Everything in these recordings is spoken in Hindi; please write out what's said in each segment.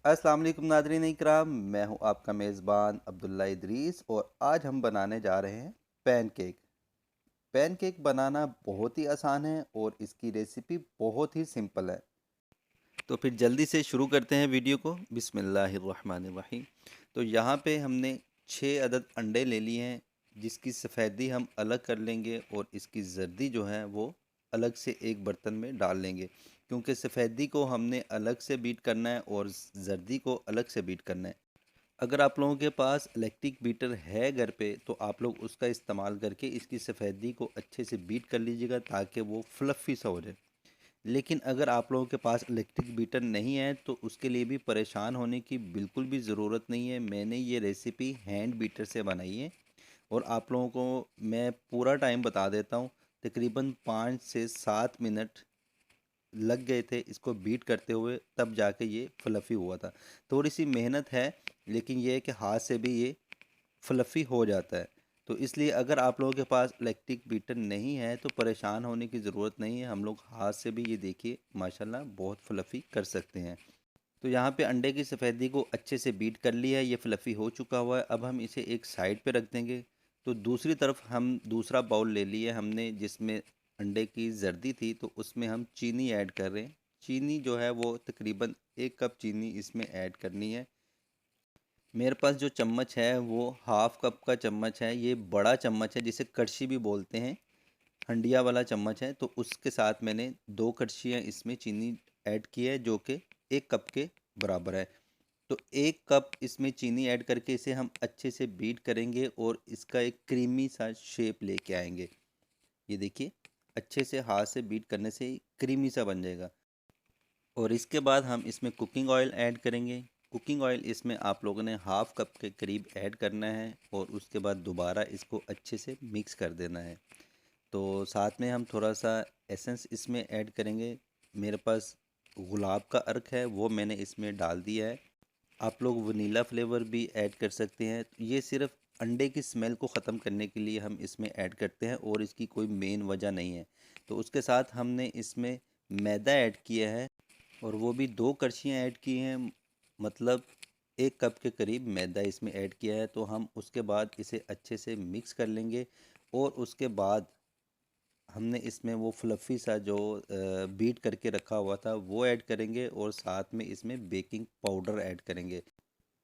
अस्सलाम वालेकुम नादरीन इकराम, मैं हूं आपका मेज़बान अब्दुल्ला इदरीस और आज हम बनाने जा रहे हैं पैनकेक। पैनकेक बनाना बहुत ही आसान है और इसकी रेसिपी बहुत ही सिंपल है। तो फिर जल्दी से शुरू करते हैं वीडियो को। बिस्मिल्लाहिर्रहमानिर्रहीम। तो यहाँ पे हमने 6 अदद अंडे ले लिए हैं, जिसकी सफ़ेदी हम अलग कर लेंगे और इसकी जर्दी जो है वो अलग से एक बर्तन में डाल लेंगे, क्योंकि सफ़ेदी को हमने अलग से बीट करना है और जर्दी को अलग से बीट करना है। अगर आप लोगों के पास इलेक्ट्रिक बीटर है घर पे तो आप लोग उसका इस्तेमाल करके इसकी सफ़ेदी को अच्छे से बीट कर लीजिएगा ताकि वो फ्लफ़ी सा हो जाए। लेकिन अगर आप लोगों के पास इलेक्ट्रिक बीटर नहीं है तो उसके लिए भी परेशान होने की बिल्कुल भी ज़रूरत नहीं है। मैंने ये रेसिपी हैंड बीटर से बनाई है और आप लोगों को मैं पूरा टाइम बता देता हूँ। तकरीबन 5 से 7 मिनट लग गए थे इसको बीट करते हुए, तब जाके ये फ्लफ़ी हुआ था। थोड़ी सी मेहनत है, लेकिन ये है कि हाथ से भी ये फ्लफ़ी हो जाता है। तो इसलिए अगर आप लोगों के पास इलेक्ट्रिक बीटर नहीं है तो परेशान होने की ज़रूरत नहीं है। हम लोग हाथ से भी ये देखिए माशाल्लाह बहुत फ्लफ़ी कर सकते हैं। तो यहाँ पे अंडे की सफ़ेदी को अच्छे से बीट कर लिया है, ये फ्लफ़ी हो चुका हुआ है। अब हम इसे एक साइड पे रख देंगे। तो दूसरी तरफ हम दूसरा बाउल ले लिया हमने, जिसमें अंडे की जर्दी थी, तो उसमें हम चीनी ऐड कर रहे हैं। चीनी जो है वो तकरीबन 1 कप चीनी इसमें ऐड करनी है। मेरे पास जो चम्मच है वो हाफ कप का चम्मच है, ये बड़ा चम्मच है जिसे कड़छी भी बोलते हैं, हंडिया वाला चम्मच है। तो उसके साथ मैंने 2 कड़छियाँ इसमें चीनी ऐड की है, जो कि 1 कप के बराबर है। तो 1 कप इसमें चीनी ऐड करके इसे हम अच्छे से बीट करेंगे और इसका एक क्रीमी सा शेप लेके आएंगे। ये देखिए, अच्छे से हाथ से बीट करने से क्रीमी सा बन जाएगा। और इसके बाद हम इसमें कुकिंग ऑयल ऐड करेंगे। कुकिंग ऑयल इसमें आप लोगों ने हाफ कप के करीब ऐड करना है और उसके बाद दोबारा इसको अच्छे से मिक्स कर देना है। तो साथ में हम थोड़ा सा एसेंस इसमें ऐड करेंगे। मेरे पास गुलाब का अर्क है, वो मैंने इसमें डाल दिया है। आप लोग वनीला फ्लेवर भी ऐड कर सकते हैं। ये सिर्फ अंडे की स्मेल को ख़त्म करने के लिए हम इसमें ऐड करते हैं और इसकी कोई मेन वजह नहीं है। तो उसके साथ हमने इसमें मैदा ऐड किया है और वो भी 2 कड़छियाँ ऐड की हैं, मतलब 1 कप के करीब मैदा इसमें ऐड किया है। तो हम उसके बाद इसे अच्छे से मिक्स कर लेंगे और उसके बाद हमने इसमें वो फ्लफ़ी सा जो बीट करके रखा हुआ था वो ऐड करेंगे और साथ में इसमें बेकिंग पाउडर ऐड करेंगे।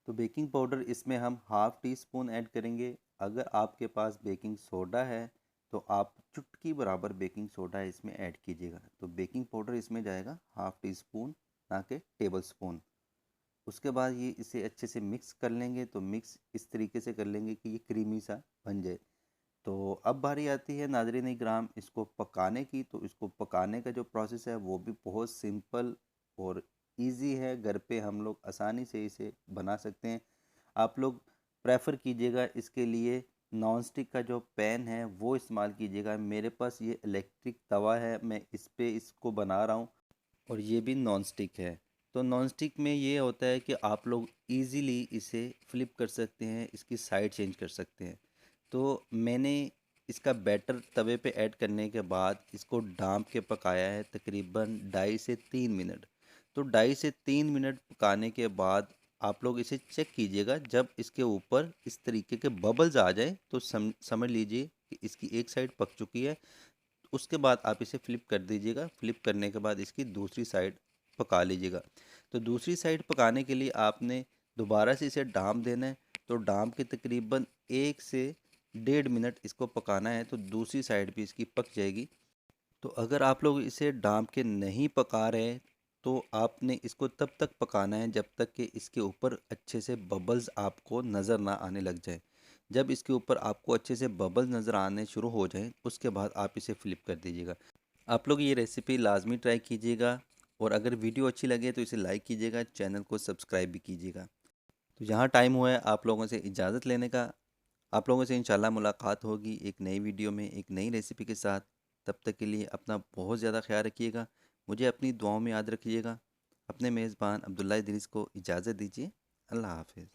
तो बेकिंग पाउडर इसमें हम हाफ़ टी स्पून ऐड करेंगे। अगर आपके पास बेकिंग सोडा है तो आप चुटकी बराबर बेकिंग सोडा इसमें ऐड कीजिएगा। तो बेकिंग पाउडर इसमें जाएगा हाफ़ टी स्पून, ना कि टेबल स्पून। उसके बाद ये इसे अच्छे से मिक्स कर लेंगे। तो मिक्स इस तरीके से कर लेंगे कि ये क्रीमी सा बन जाए। तो अब बारी आती है नाज़रीन इकराम इसको पकाने की। तो इसको पकाने का जो प्रोसेस है वो भी बहुत सिंपल और इजी है। घर पे हम लोग आसानी से इसे बना सकते हैं। आप लोग प्रेफर कीजिएगा इसके लिए नॉन स्टिक का जो पैन है वो इस्तेमाल कीजिएगा। मेरे पास ये इलेक्ट्रिक तवा है, मैं इस पे इसको बना रहा हूँ और ये भी नॉन स्टिक है। तो नॉन स्टिक में ये होता है कि आप लोग इजीली इसे फ्लिप कर सकते हैं, इसकी साइड चेंज कर सकते हैं। तो मैंने इसका बैटर तवे पे ऐड करने के बाद इसको ढाँप के पकाया है तकरीबन 2.5 से 3 मिनट। तो 2.5 से 3 मिनट पकाने के बाद आप लोग इसे चेक कीजिएगा। जब इसके ऊपर इस तरीके के बबल्स आ जाए तो समझ लीजिए कि इसकी एक साइड पक चुकी है। उसके बाद आप इसे फ्लिप कर दीजिएगा। फ्लिप करने के बाद इसकी दूसरी साइड पका लीजिएगा। तो दूसरी साइड पकाने के लिए आपने दोबारा से इसे ढाँप देना है। तो ढाँप के तकरीबन 1 से 1.5 मिनट इसको पकाना है, तो दूसरी साइड भी इसकी पक जाएगी। तो अगर आप लोग इसे ढाँप के नहीं पका रहे तो आपने इसको तब तक पकाना है जब तक कि इसके ऊपर अच्छे से बबल्स आपको नज़र ना आने लग जाए। जब इसके ऊपर आपको अच्छे से बबल्स नज़र आने शुरू हो जाएं उसके बाद आप इसे फ्लिप कर दीजिएगा। आप लोग ये रेसिपी लाजमी ट्राई कीजिएगा और अगर वीडियो अच्छी लगे तो इसे लाइक कीजिएगा, चैनल को सब्सक्राइब भी कीजिएगा। तो यहाँ टाइम हुआ है आप लोगों से इजाज़त लेने का। आप लोगों से इंशाल्लाह मुलाकात होगी एक नई वीडियो में एक नई रेसिपी के साथ। तब तक के लिए अपना बहुत ज़्यादा ख्याल रखिएगा, मुझे अपनी दुआओं में याद रखिएगा। अपने मेज़बान अब्दुल्ला इदरीस को इजाज़त दीजिए। अल्लाह हाफ़िज़।